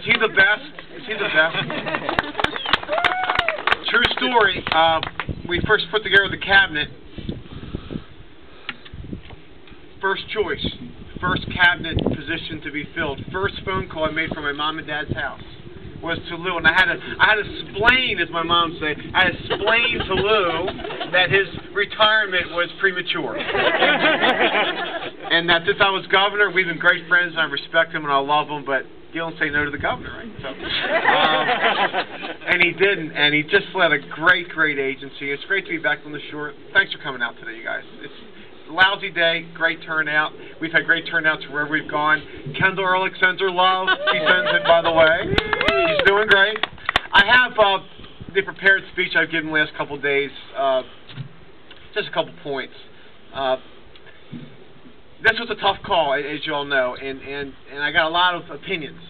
Is he the best? Is he the best? True story. We first put together the cabinet. First choice, first cabinet position to be filled. First phone call I made from my mom and dad's house was to Lou, and I had to explain, as my mom said, I had to explain to Lou that his retirement was premature, and that since I was governor, we've been great friends, and I respect him and I love him, but you don't say no to the governor, right? So, and he didn't, and he just led a great agency. It's great to be back on the shore. Thanks for coming out today, you guys. It's a lousy day, great turnout. We've had great turnouts wherever we've gone. Kendall Ehrlich sends her love. She sends it, by the way. She's doing great. I have the prepared speech I've given the last couple of days. Just a couple points. This was a tough call, as you all know, and I got a lot of opinions.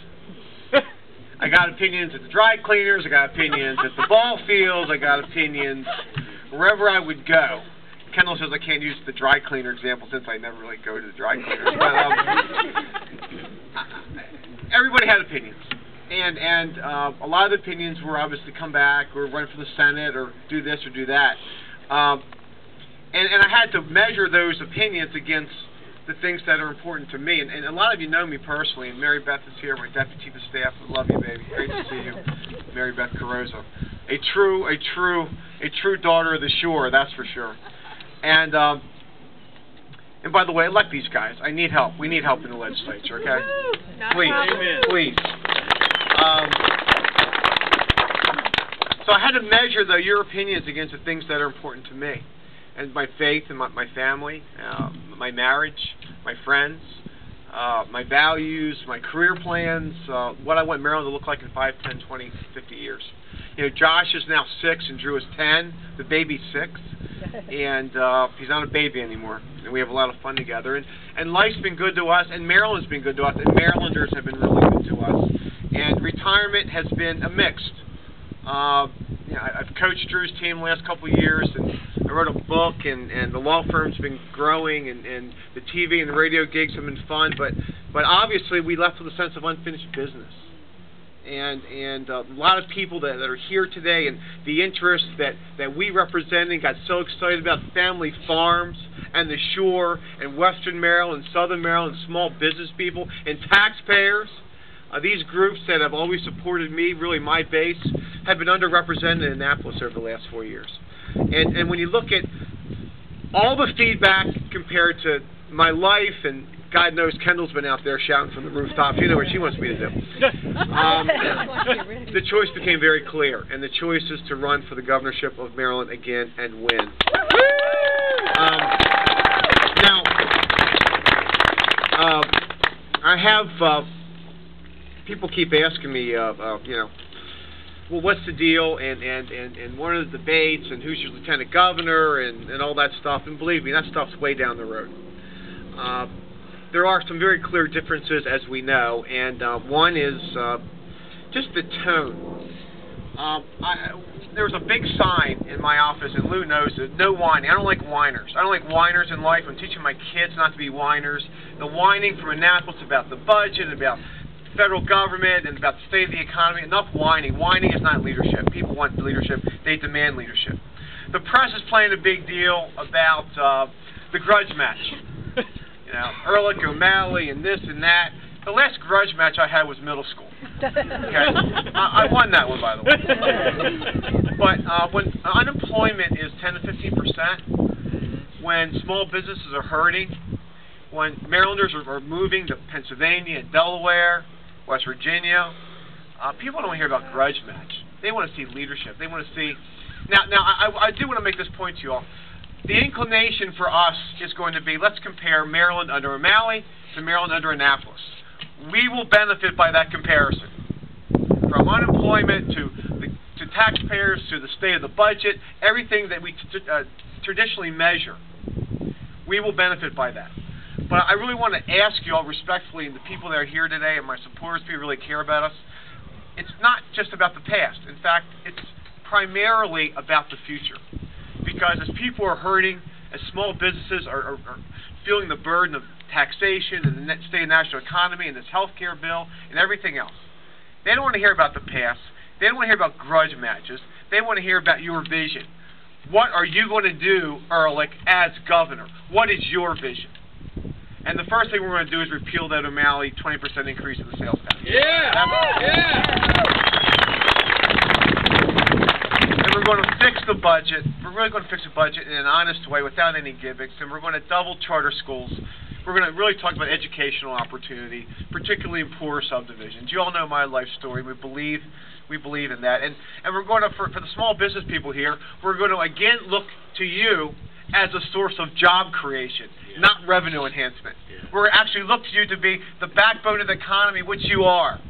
I got opinions at the dry cleaners, I got opinions at the ball fields, I got opinions wherever I would go. Kendall says I can't use the dry cleaner example since I never really go to the dry cleaners. But everybody had opinions. And a lot of the opinions were obviously come back or run for the Senate or do this or do that. And I had to measure those opinions against the things that are important to me. And a lot of you know me personally, and Mary Beth is here, my Deputy Chief of Staff. I love you, baby. Great to see you. Mary Beth Carozzo. A true daughter of the shore, that's for sure. And by the way, elect these guys. I need help. We need help in the legislature, okay? Please, please. So I had to measure, though, your opinions against the things that are important to me. And my faith and my family, my marriage, my friends, my values, my career plans, what I want Maryland to look like in 5, 10, 20, 50 years. You know, Josh is now 6 and Drew is 10. The baby's 6. And he's not a baby anymore. And we have a lot of fun together. And life's been good to us, and Maryland's been good to us, and Marylanders have been really good to us. And retirement has been a mixed. You know, I've coached Drew's team the last couple of years, and I wrote a book, and the law firm's been growing, and the TV and the radio gigs have been fun, but obviously we left with a sense of unfinished business. And a lot of people that are here today, and the interests that we represent and got so excited about family farms and the shore and Western Maryland, Southern Maryland, small business people and taxpayers. These groups that have always supported me, really my base, have been underrepresented in Annapolis over the last 4 years. And when you look at all the feedback compared to my life, and God knows Kendall's been out there shouting from the rooftops, you know what she wants me to do. The choice became very clear, and the choice is to run for the governorship of Maryland again and win. Now, I have... people keep asking me, you know, well, what's the deal, and what are the debates, and who's your lieutenant governor, and all that stuff. And believe me, that stuff's way down the road. There are some very clear differences, as we know, and one is just the tone. There was a big sign in my office, and Lou knows it, no whining. I don't like whiners. I don't like whiners in life. I'm teaching my kids not to be whiners. The whining from Annapolis about the budget, about federal government, and about the state of the economy. Enough whining. Whining is not leadership. People want leadership. They demand leadership. The press is playing a big deal about the grudge match. You know, Ehrlich, O'Malley, and this and that. The last grudge match I had was middle school. Okay, I won that one, by the way. But when unemployment is 10 to 15%, when small businesses are hurting, when Marylanders are moving to Pennsylvania and Delaware, West Virginia, people don't hear about grudge match. They want to see leadership. They want to see... Now I do want to make this point to you all. The inclination for us is going to be, let's compare Maryland under O'Malley to Maryland under Annapolis. We will benefit by that comparison. From unemployment to taxpayers to the state of the budget, everything that we traditionally measure, we will benefit by that. But I really want to ask you all respectfully, and the people that are here today and my supporters, people who really care about us, it's not just about the past. In fact, it's primarily about the future. Because as people are hurting, as small businesses are feeling the burden of taxation and the state and national economy and this health care bill and everything else, They don't want to hear about the past. They don't want to hear about grudge matches. They want to hear about your vision. What are you going to do, Ehrlich, as governor? What is your vision? And the first thing we're going to do is repeal that O'Malley 20% increase in the sales tax. Yeah! And we're going to fix the budget. We're really going to fix the budget in an honest way without any gimmicks. And we're going to double charter schools. We're going to really talk about educational opportunity, particularly in poorer subdivisions. You all know my life story. We believe in that. And we're going to, for the small business people here, we're going to again look to you as a source of job creation, not revenue enhancement. We're actually look to you to be the backbone of the economy, which you are,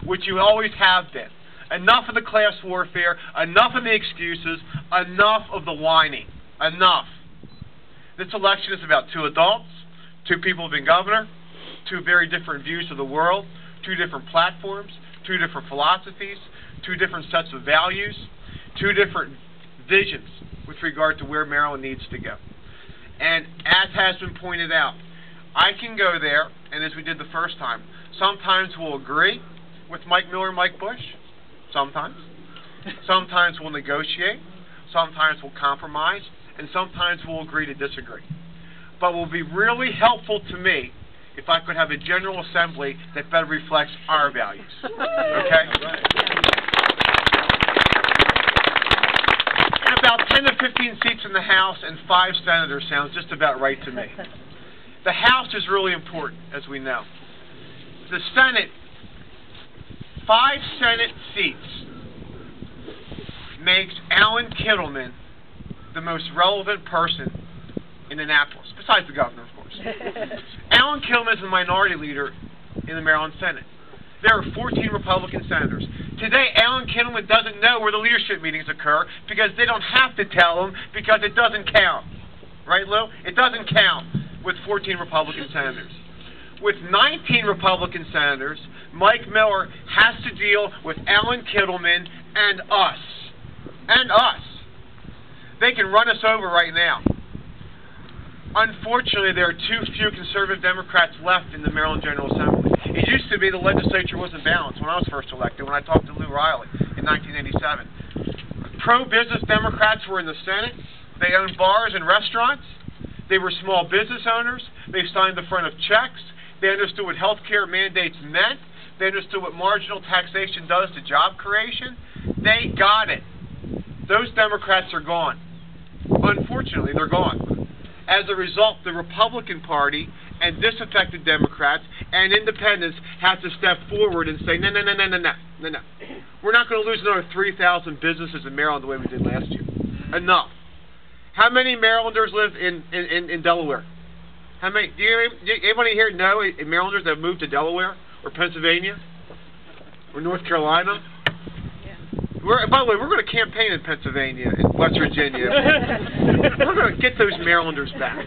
which you always have been. Enough of the class warfare, enough of the excuses, enough of the whining, enough. This election is about two adults, two people who've been governor, two very different views of the world, two different platforms, two different philosophies, two different sets of values, two different visions with regard to where Maryland needs to go. And as has been pointed out, I can go there, and as we did the first time, sometimes we'll agree with Mike Miller and Mike Bush, sometimes. Sometimes we'll negotiate, sometimes we'll compromise, and sometimes we'll agree to disagree. But it will be really helpful to me if I could have a General Assembly that better reflects our values. Okay? And about 10 to 15 seats in the House and 5 senators sounds just about right to me. The House is really important, as we know. The Senate, 5 Senate seats makes Alan Kittleman the most relevant person in Annapolis, besides the governor, of course. Alan Kittleman is the minority leader in the Maryland Senate. There are 14 Republican senators. Today, Alan Kittleman doesn't know where the leadership meetings occur because they don't have to tell him because it doesn't count. Right, Lou? It doesn't count with 14 Republican senators. With 19 Republican senators, Mike Miller has to deal with Alan Kittleman and us. And us. They can run us over right now. Unfortunately, there are too few conservative Democrats left in the Maryland General Assembly. It used to be the legislature wasn't balanced when I was first elected, when I talked to Lou Riley in 1987. Pro-business Democrats were in the Senate. They owned bars and restaurants. They were small business owners. They signed the front of checks. They understood what health care mandates meant. They understood what marginal taxation does to job creation. They got it. Those Democrats are gone. Unfortunately, they're gone. As a result, the Republican Party and disaffected Democrats and independents have to step forward and say, no. We're not going to lose another 3,000 businesses in Maryland the way we did last year. Enough. How many Marylanders live in Delaware? How many? Do anybody here know Marylanders that have moved to Delaware or Pennsylvania or North Carolina? By the way, we're going to campaign in Pennsylvania and West Virginia. We're going to get those Marylanders back.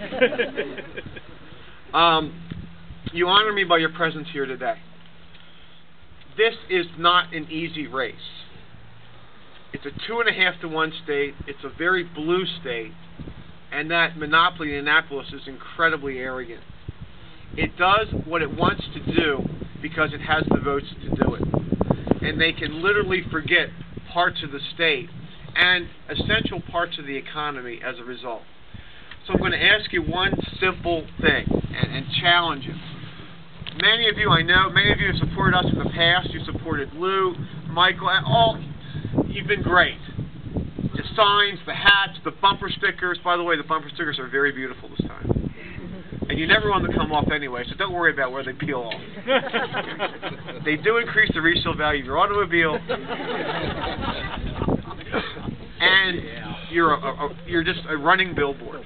You honor me by your presence here today. This is not an easy race. It's a 2.5 to 1 state. It's a very blue state. And that monopoly in Annapolis is incredibly arrogant. It does what it wants to do because it has the votes to do it. And they can literally forget parts of the state and essential parts of the economy as a result. So I'm going to ask you one simple thing and challenge you. Many of you, I know, many of you have supported us in the past. You supported Lou, Michael, all. You've been great. The signs, the hats, the bumper stickers. By the way, the bumper stickers are very beautiful this time. And you never want them to come off anyway, so don't worry about where they peel off. They do increase the resale value of your automobile. And you're just a running billboard.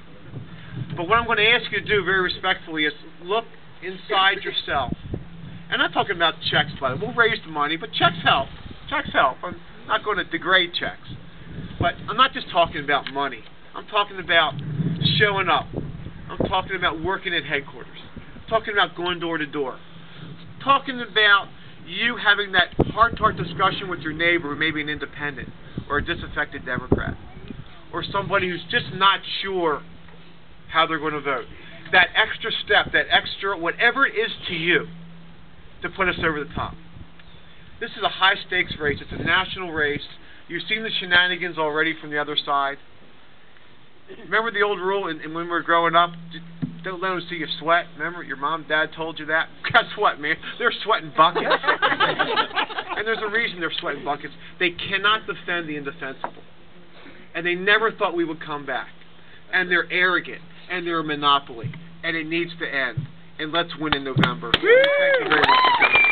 But what I'm going to ask you to do very respectfully is look inside yourself. And I'm not talking about checks, by the way. We'll raise the money, but checks help. Checks help. I'm not going to degrade checks. But I'm not just talking about money. I'm talking about showing up. I'm talking about working at headquarters. I'm talking about going door to door. I'm talking about you having that heart-to-heart discussion with your neighbor, maybe an independent or a disaffected Democrat, or somebody who's just not sure how they're going to vote. That extra step, that extra, whatever it is to you, to put us over the top. This is a high-stakes race. It's a national race. You've seen the shenanigans already from the other side. Remember the old rule and when we were growing up? Don't let them see you sweat. Remember, your mom and dad told you that? Guess what, man? They're sweating buckets. And there's a reason they're sweating buckets. They cannot defend the indefensible. And they never thought we would come back. And they're arrogant. And they're a monopoly. And it needs to end. And let's win in November. Thank you very much for coming.